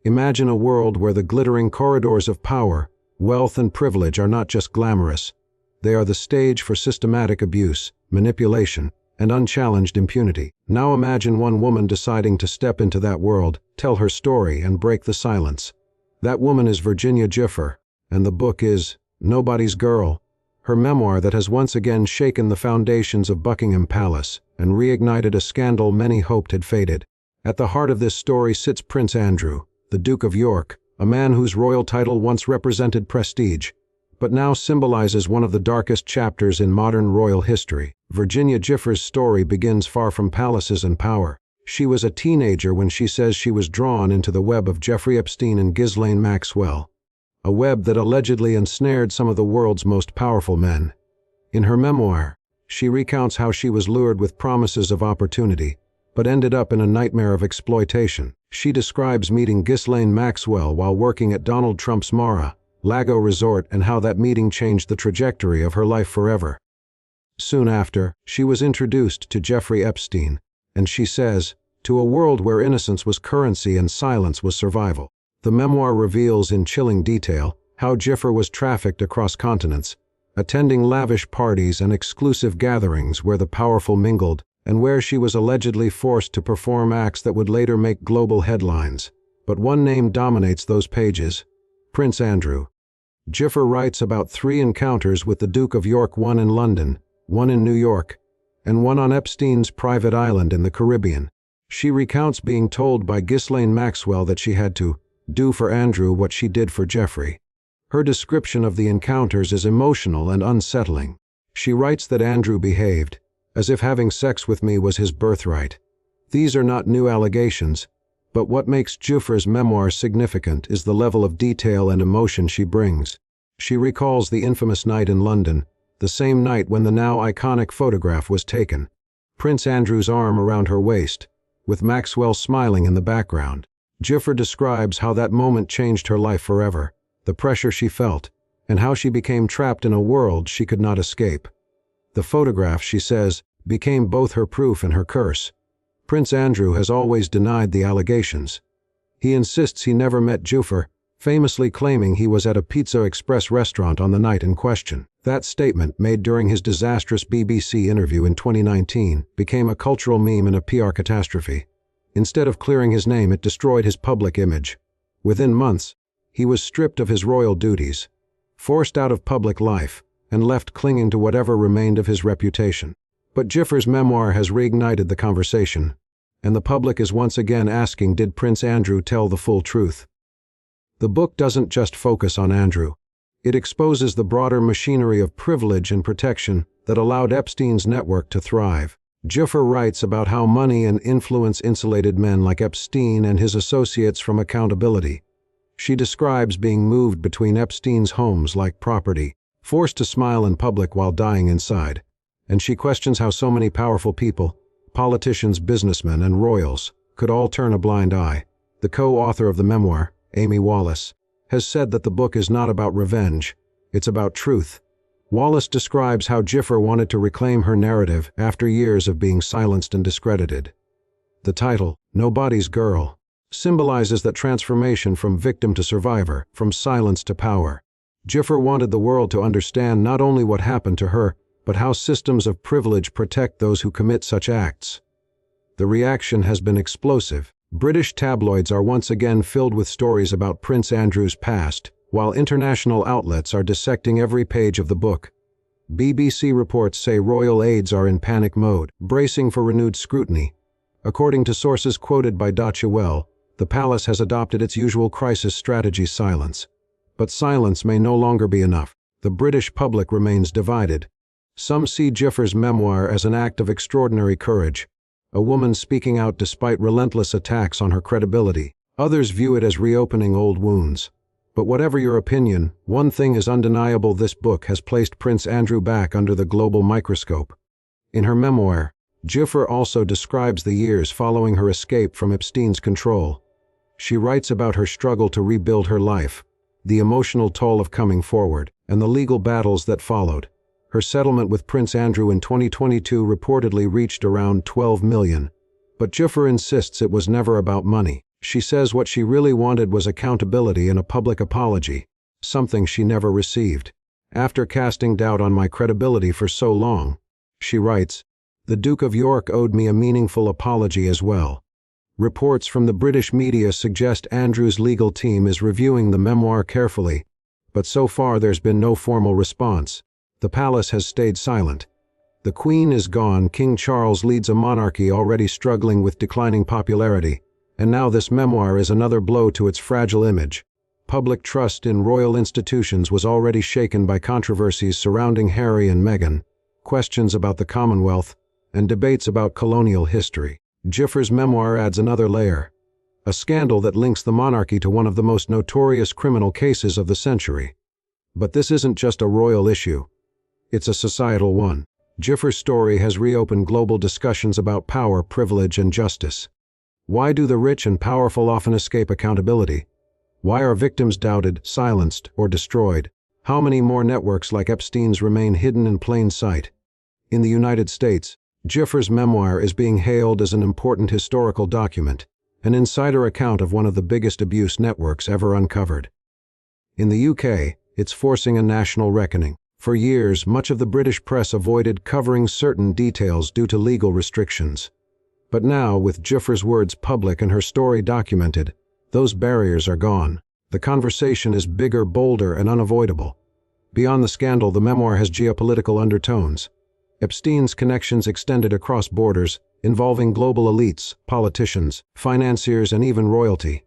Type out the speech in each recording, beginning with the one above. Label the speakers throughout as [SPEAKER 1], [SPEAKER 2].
[SPEAKER 1] Imagine a world where the glittering corridors of power, wealth, and privilege are not just glamorous. They are the stage for systematic abuse, manipulation, and unchallenged impunity. Now imagine one woman deciding to step into that world, tell her story, and break the silence. That woman is Virginia Giuffre, and the book is Nobody's Girl, her memoir that has once again shaken the foundations of Buckingham Palace and reignited a scandal many hoped had faded. At the heart of this story sits Prince Andrew, the Duke of York, a man whose royal title once represented prestige, but now symbolizes one of the darkest chapters in modern royal history. Virginia Giuffre's story begins far from palaces and power. She was a teenager when she says she was drawn into the web of Jeffrey Epstein and Ghislaine Maxwell, a web that allegedly ensnared some of the world's most powerful men. In her memoir, she recounts how she was lured with promises of opportunity, but ended up in a nightmare of exploitation. She describes meeting Ghislaine Maxwell while working at Donald Trump's Mar-a-Lago resort and how that meeting changed the trajectory of her life forever. Soon after, she was introduced to Jeffrey Epstein, and she says, to a world where innocence was currency and silence was survival. The memoir reveals in chilling detail how Giuffre was trafficked across continents, attending lavish parties and exclusive gatherings where the powerful mingled, and where she was allegedly forced to perform acts that would later make global headlines. But one name dominates those pages: Prince Andrew. Giuffre writes about 3 encounters with the Duke of York, one in London, one in New York, and one on Epstein's private island in the Caribbean. She recounts being told by Ghislaine Maxwell that she had to do for Andrew what she did for Jeffrey. Her description of the encounters is emotional and unsettling. She writes that Andrew behaved as if having sex with me was his birthright. These are not new allegations, but what makes Giuffre's memoir significant is the level of detail and emotion she brings. She recalls the infamous night in London, the same night when the now iconic photograph was taken. Prince Andrew's arm around her waist, with Maxwell smiling in the background. Giuffre describes how that moment changed her life forever, the pressure she felt, and how she became trapped in a world she could not escape. The photograph, she says, became both her proof and her curse. Prince Andrew has always denied the allegations. He insists he never met Giuffre, famously claiming he was at a Pizza Express restaurant on the night in question. That statement, made during his disastrous BBC interview in 2019, became a cultural meme and a PR catastrophe. Instead of clearing his name, it destroyed his public image. Within months, he was stripped of his royal duties, forced out of public life, and left clinging to whatever remained of his reputation. But Giuffre's memoir has reignited the conversation, and the public is once again asking, did Prince Andrew tell the full truth? The book doesn't just focus on Andrew. It exposes the broader machinery of privilege and protection that allowed Epstein's network to thrive. Giuffre writes about how money and influence insulated men like Epstein and his associates from accountability. She describes being moved between Epstein's homes like property, forced to smile in public while dying inside. And she questions how so many powerful people, politicians, businessmen, and royals, could all turn a blind eye. The co-author of the memoir, Amy Wallace, has said that the book is not about revenge, it's about truth. Wallace describes how Giuffre wanted to reclaim her narrative after years of being silenced and discredited. The title, Nobody's Girl, symbolizes that transformation from victim to survivor, from silence to power. Giuffre wanted the world to understand not only what happened to her, but how systems of privilege protect those who commit such acts. The reaction has been explosive. British tabloids are once again filled with stories about Prince Andrew's past, while international outlets are dissecting every page of the book. BBC reports say royal aides are in panic mode, bracing for renewed scrutiny. According to sources quoted by Deutsche Welle, the palace has adopted its usual crisis strategy: silence. But silence may no longer be enough. The British public remains divided. Some see Giuffre's memoir as an act of extraordinary courage, a woman speaking out despite relentless attacks on her credibility. Others view it as reopening old wounds. But whatever your opinion, one thing is undeniable: this book has placed Prince Andrew back under the global microscope. In her memoir, Giuffre also describes the years following her escape from Epstein's control. She writes about her struggle to rebuild her life, the emotional toll of coming forward, and the legal battles that followed. Her settlement with Prince Andrew in 2022 reportedly reached around $12 million. But Giuffre insists it was never about money. She says what she really wanted was accountability and a public apology, something she never received. After casting doubt on my credibility for so long, she writes, the Duke of York owed me a meaningful apology as well. Reports from the British media suggest Andrew's legal team is reviewing the memoir carefully, but so far there's been no formal response. The palace has stayed silent. The Queen is gone, King Charles leads a monarchy already struggling with declining popularity, and now this memoir is another blow to its fragile image. Public trust in royal institutions was already shaken by controversies surrounding Harry and Meghan, questions about the Commonwealth, and debates about colonial history. Giuffre's memoir adds another layer, a scandal that links the monarchy to one of the most notorious criminal cases of the century. But this isn't just a royal issue, it's a societal one. Giuffre's story has reopened global discussions about power, privilege, and justice. Why do the rich and powerful often escape accountability? Why are victims doubted, silenced, or destroyed? How many more networks like Epstein's remain hidden in plain sight? In the United States, Giuffre's memoir is being hailed as an important historical document, an insider account of one of the biggest abuse networks ever uncovered. In the UK, it's forcing a national reckoning. For years, much of the British press avoided covering certain details due to legal restrictions. But now, with Giuffre's words public and her story documented, those barriers are gone. The conversation is bigger, bolder, and unavoidable. Beyond the scandal, the memoir has geopolitical undertones. Epstein's connections extended across borders, involving global elites, politicians, financiers, and even royalty.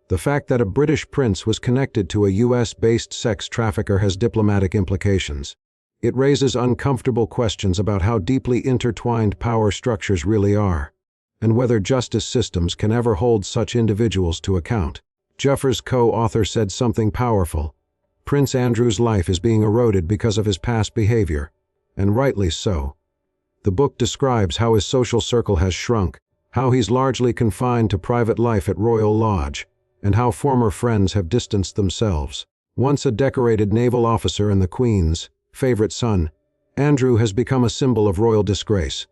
[SPEAKER 1] The fact that a British prince was connected to a US-based sex trafficker has diplomatic implications. It raises uncomfortable questions about how deeply intertwined power structures really are, and whether justice systems can ever hold such individuals to account. Giuffre's co-author said something powerful. Prince Andrew's life is being eroded because of his past behavior, and rightly so. The book describes how his social circle has shrunk, how he's largely confined to private life at Royal Lodge, and how former friends have distanced themselves. Once a decorated naval officer and the Queen's favorite son, Andrew has become a symbol of royal disgrace.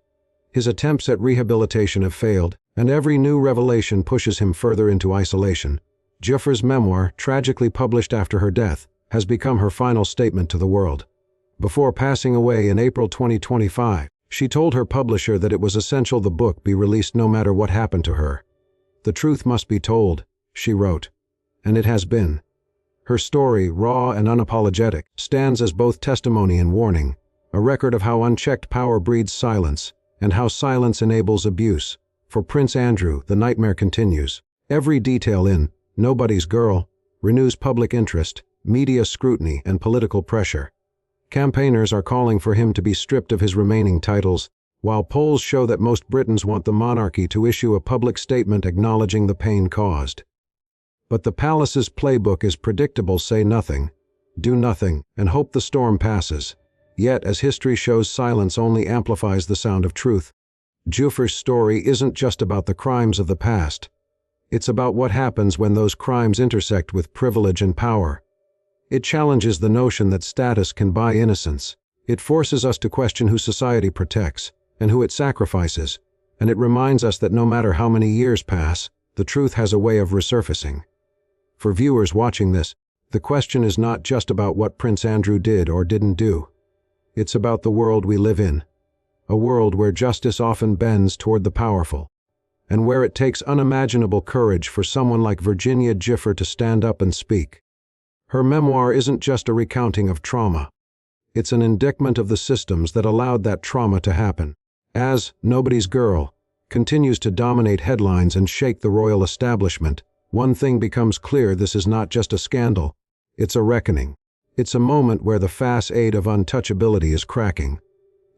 [SPEAKER 1] His attempts at rehabilitation have failed, and every new revelation pushes him further into isolation. Giuffre's memoir, tragically published after her death, has become her final statement to the world. Before passing away in April 2025, she told her publisher that it was essential the book be released no matter what happened to her. The truth must be told, she wrote, and it has been. Her story, raw and unapologetic, stands as both testimony and warning, a record of how unchecked power breeds silence, and how silence enables abuse. For Prince Andrew, the nightmare continues. Every detail in Nobody's Girl renews public interest, media scrutiny, and political pressure. Campaigners are calling for him to be stripped of his remaining titles, while polls show that most Britons want the monarchy to issue a public statement acknowledging the pain caused. But the palace's playbook is predictable: say nothing, do nothing, and hope the storm passes. Yet, as history shows, silence only amplifies the sound of truth. Giuffre's story isn't just about the crimes of the past. It's about what happens when those crimes intersect with privilege and power. It challenges the notion that status can buy innocence. It forces us to question who society protects and who it sacrifices, and it reminds us that no matter how many years pass, the truth has a way of resurfacing. For viewers watching this, the question is not just about what Prince Andrew did or didn't do. It's about the world we live in, a world where justice often bends toward the powerful, and where it takes unimaginable courage for someone like Virginia Giuffre to stand up and speak. Her memoir isn't just a recounting of trauma. It's an indictment of the systems that allowed that trauma to happen. As Nobody's Girl continues to dominate headlines and shake the royal establishment, one thing becomes clear: this is not just a scandal, it's a reckoning. It's a moment where the facade of untouchability is cracking.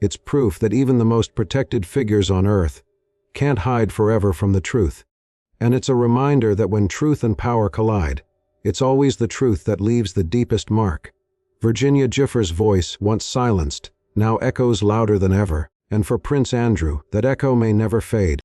[SPEAKER 1] It's proof that even the most protected figures on earth can't hide forever from the truth. And it's a reminder that when truth and power collide, it's always the truth that leaves the deepest mark. Virginia Giuffre's voice, once silenced, now echoes louder than ever, and for Prince Andrew, that echo may never fade.